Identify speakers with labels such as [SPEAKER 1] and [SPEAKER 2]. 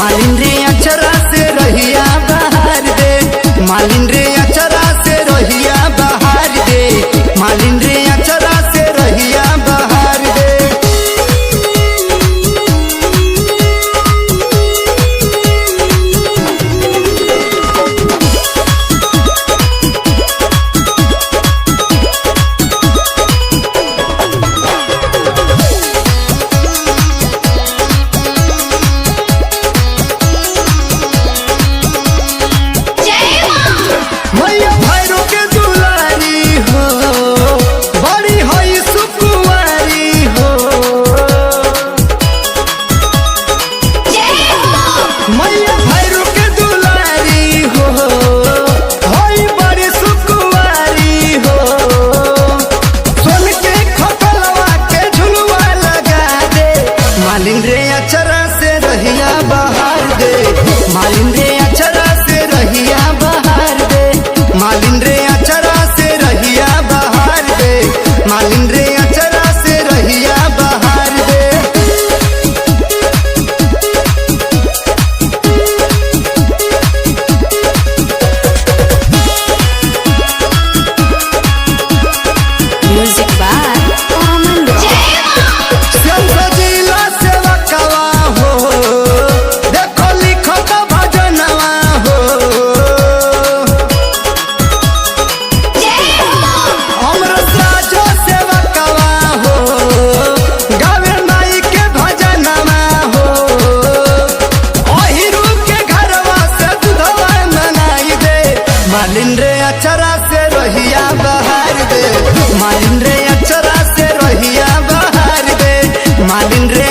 [SPEAKER 1] मालिन रे अचरा से रहिया बहार दे, मालिन रे अचरा से रहिया बहार दे, मालिन रे अचरा से रहिया बहार दे। मालिन रे अचरा से रहिया बहार दे, मालिन रे अचरा से रहिया बहार दे, मालिन रे अचरा से रहिया बहार दे, मालिन रे अचरा से रहिया बहार दे।
[SPEAKER 2] म्यूजिक बाय
[SPEAKER 1] मालिन रे अचरा से रहिया बहार दे, मालिन रे अचरा से रहिया बहार दे, मालिन रे